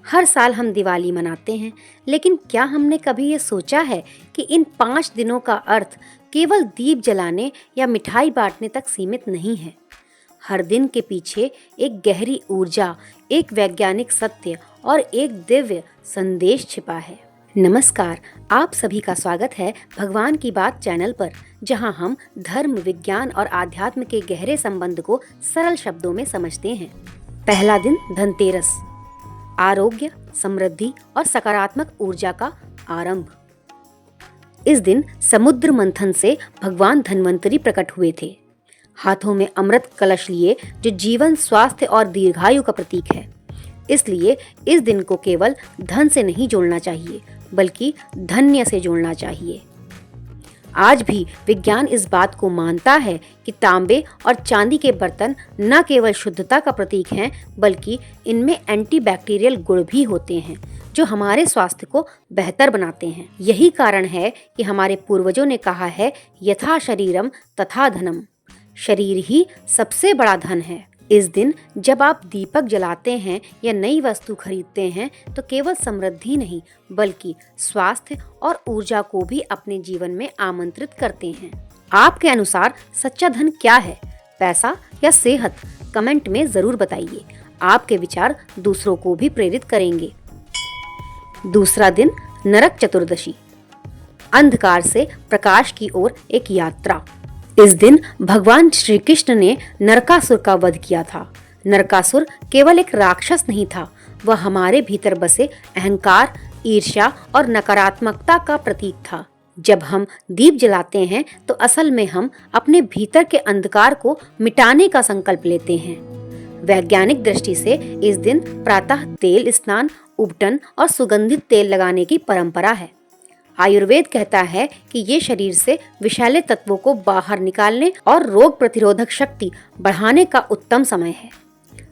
हर साल हम दिवाली मनाते हैं, लेकिन क्या हमने कभी ये सोचा है कि इन 5 दिनों का अर्थ केवल दीप जलाने या मिठाई बांटने तक सीमित नहीं है। हर दिन के पीछे एक गहरी ऊर्जा, एक वैज्ञानिक सत्य और एक दिव्य संदेश छिपा है। नमस्कार, आप सभी का स्वागत है भगवान की बात चैनल पर, जहां हम धर्म, विज्ञान और आध्यात्म के गहरे संबंध को सरल शब्दों में समझते हैं। पहला दिन धनतेरस, आरोग्य, समृद्धि और सकारात्मक ऊर्जा का आरंभ। इस दिन समुद्र मंथन से भगवान धन्वंतरी प्रकट हुए थे, हाथों में अमृत कलश लिए, जो जीवन, स्वास्थ्य और दीर्घायु का प्रतीक है। इसलिए इस दिन को केवल धन से नहीं जोड़ना चाहिए, बल्कि धन्य से जोड़ना चाहिए। आज भी विज्ञान इस बात को मानता है कि तांबे और चांदी के बर्तन न केवल शुद्धता का प्रतीक हैं, बल्कि इनमें एंटीबैक्टीरियल गुण भी होते हैं, जो हमारे स्वास्थ्य को बेहतर बनाते हैं। यही कारण है कि हमारे पूर्वजों ने कहा है, यथा शरीरम तथा धनम। शरीर ही सबसे बड़ा धन है। इस दिन जब आप दीपक जलाते हैं या नई वस्तु खरीदते हैं, तो केवल समृद्धि नहीं, बल्कि स्वास्थ्य और ऊर्जा को भी अपने जीवन में आमंत्रित करते हैं। आपके अनुसार सच्चा धन क्या है, पैसा या सेहत? कमेंट में जरूर बताइए। आपके विचार दूसरों को भी प्रेरित करेंगे। दूसरा दिन नरक चतुर्दशी, अंधकार से प्रकाश की ओर एक यात्रा। इस दिन भगवान श्री कृष्ण ने नरकासुर का वध किया था। नरकासुर केवल एक राक्षस नहीं था, वह हमारे भीतर बसे अहंकार, ईर्ष्या और नकारात्मकता का प्रतीक था। जब हम दीप जलाते हैं, तो असल में हम अपने भीतर के अंधकार को मिटाने का संकल्प लेते हैं। वैज्ञानिक दृष्टि से इस दिन प्रातः तेल स्नान, उबटन और सुगंधित तेल लगाने की परंपरा है। आयुर्वेद कहता है कि ये शरीर से विषैले तत्वों को बाहर निकालने और रोग प्रतिरोधक शक्ति बढ़ाने का उत्तम समय है।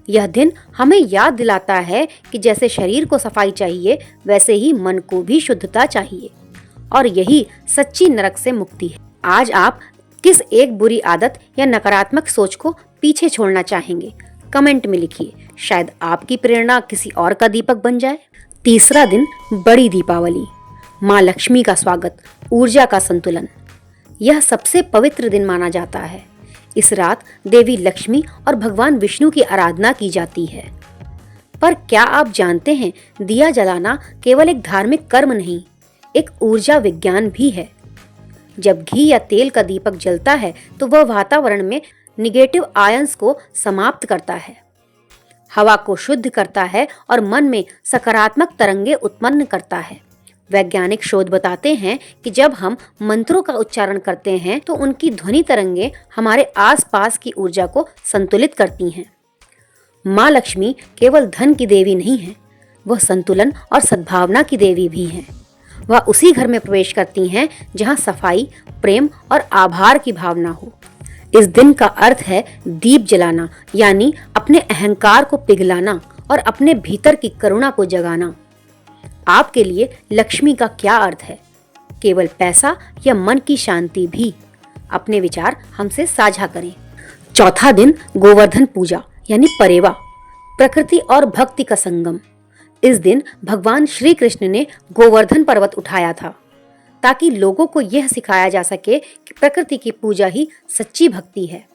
यह दिन हमें याद दिलाता है कि जैसे शरीर को सफाई चाहिए, वैसे ही मन को भी शुद्धता चाहिए, और यही सच्ची नरक से मुक्ति है। आज आप किस एक बुरी आदत या नकारात्मक सोच को पीछे छोड़ना चाहेंगे? कमेंट में लिखिए, शायद आपकी प्रेरणा किसी और का दीपक बन जाए। तीसरा दिन बड़ी दीपावली, माँ लक्ष्मी का स्वागत, ऊर्जा का संतुलन। यह सबसे पवित्र दिन माना जाता है। इस रात देवी लक्ष्मी और भगवान विष्णु की आराधना की जाती है। पर क्या आप जानते हैं, दिया जलाना केवल एक धार्मिक कर्म नहीं, एक ऊर्जा विज्ञान भी है। जब घी या तेल का दीपक जलता है, तो वह वातावरण में निगेटिव आयंस को समाप्त करता है, हवा को शुद्ध करता है और मन में सकारात्मक तरंगे उत्पन्न करता है। वैज्ञानिक शोध बताते हैं कि जब हम मंत्रों का उच्चारण करते हैं, तो उनकी ध्वनि तरंगे हमारे आसपास की ऊर्जा को संतुलित करती हैं। माँ लक्ष्मी केवल धन की देवी नहीं है, वह संतुलन और सद्भावना की देवी भी हैं। वह उसी घर में प्रवेश करती हैं जहाँ सफाई, प्रेम और आभार की भावना हो। इस दिन का अर्थ है दीप जलाना, यानी अपने अहंकार को पिघलाना और अपने भीतर की करुणा को जगाना। आपके लिए लक्ष्मी का क्या अर्थ है? केवल पैसा या मन की शांति भी? अपने विचार हमसे साझा करें। चौथा दिन गोवर्धन पूजा, यानी परेवा, प्रकृति और भक्ति का संगम। इस दिन भगवान श्री कृष्ण ने गोवर्धन पर्वत उठाया था, ताकि लोगों को यह सिखाया जा सके कि प्रकृति की पूजा ही सच्ची भक्ति है।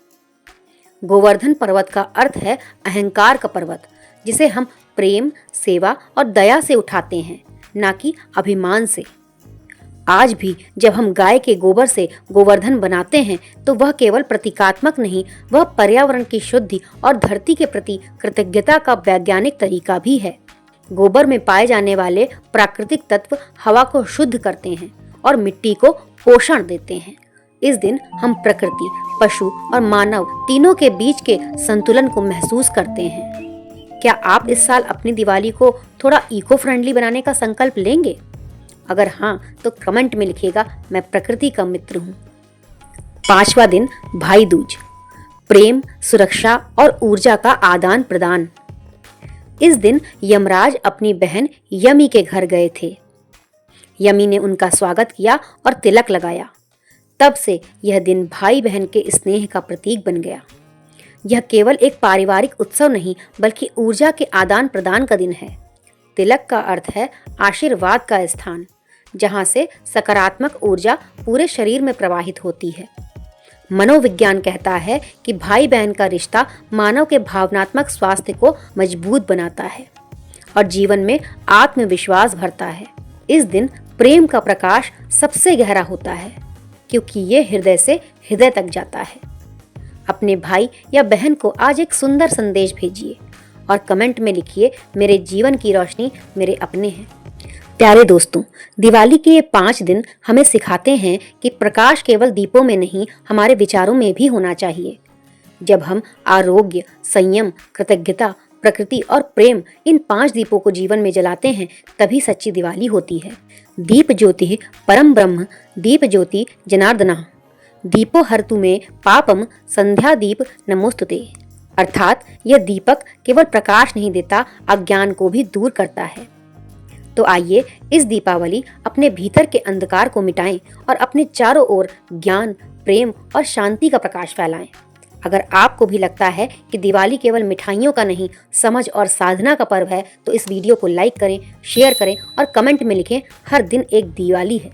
गोवर्धन पर्वत का अर्थ है अहंकार का पर्वत, जिसे हम प्रेम, सेवा और दया से उठाते हैं, ना कि अभिमान से। आज भी जब हम गाय के गोबर से गोवर्धन बनाते हैं, तो वह केवल प्रतीकात्मक नहीं, वह पर्यावरण की शुद्धि और धरती के प्रति कृतज्ञता का वैज्ञानिक तरीका भी है। गोबर में पाए जाने वाले प्राकृतिक तत्व हवा को शुद्ध करते हैं और मिट्टी को पोषण देते हैं। इस दिन हम प्रकृति, पशु और मानव तीनों के बीच के संतुलन को महसूस करते हैं। क्या आप इस साल अपनी दिवाली को थोड़ा इको फ्रेंडली बनाने का संकल्प लेंगे? अगर हाँ, तो कमेंट में लिखिएगा, मैं प्रकृति का मित्र हूँ। पांचवा दिन भाई दूज, प्रेम, सुरक्षा और ऊर्जा का आदान प्रदान। इस दिन यमराज अपनी बहन यमी के घर गए थे। यमी ने उनका स्वागत किया और तिलक लगाया। तब से यह दिन भाई बहन के स्नेह का प्रतीक बन गया। यह केवल एक पारिवारिक उत्सव नहीं, बल्कि ऊर्जा के आदान प्रदान का दिन है। तिलक का अर्थ है आशीर्वाद का स्थान, जहाँ से सकारात्मक ऊर्जा पूरे शरीर में प्रवाहित होती है। मनोविज्ञान कहता है कि भाई बहन का रिश्ता मानव के भावनात्मक स्वास्थ्य को मजबूत बनाता है और जीवन में आत्मविश्वास भरता है। इस दिन प्रेम का प्रकाश सबसे गहरा होता है, क्योंकि ये हृदय से हृदय तक जाता है। अपने भाई या बहन को आज एक सुंदर संदेश भेजिए और कमेंट में लिखिए, मेरे जीवन की रोशनी मेरे अपने हैं। प्यारे दोस्तों, दिवाली के ये 5 दिन हमें सिखाते हैं कि प्रकाश केवल दीपों में नहीं, हमारे विचारों में भी होना चाहिए। जब हम आरोग्य, संयम, कृतज्ञता, प्रकृति और प्रेम, इन 5 दीपों को जीवन में जलाते हैं, तभी सच्ची दिवाली होती है। दीप ज्योति परम ब्रह्म, दीप ज्योति जनार्दनः, दीपो हरतु में पापम, संध्या दीप नमोस्तुते। अर्थात यह दीपक केवल प्रकाश नहीं देता, अज्ञान को भी दूर करता है। तो आइए इस दीपावली अपने भीतर के अंधकार को मिटाएं और अपने चारों ओर ज्ञान, प्रेम और शांति का प्रकाश फैलाएं। अगर आपको भी लगता है कि दिवाली केवल मिठाइयों का नहीं, समझ और साधना का पर्व है, तो इस वीडियो को लाइक करें, शेयर करें और कमेंट में लिखें, हर दिन एक दिवाली है।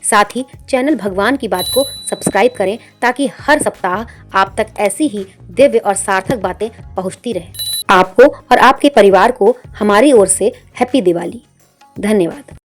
साथ ही चैनल भगवान की बात को सब्सक्राइब करें, ताकि हर सप्ताह आप तक ऐसी ही दिव्य और सार्थक बातें पहुंचती रहें। आपको और आपके परिवार को हमारी ओर से हैप्पी दिवाली। धन्यवाद।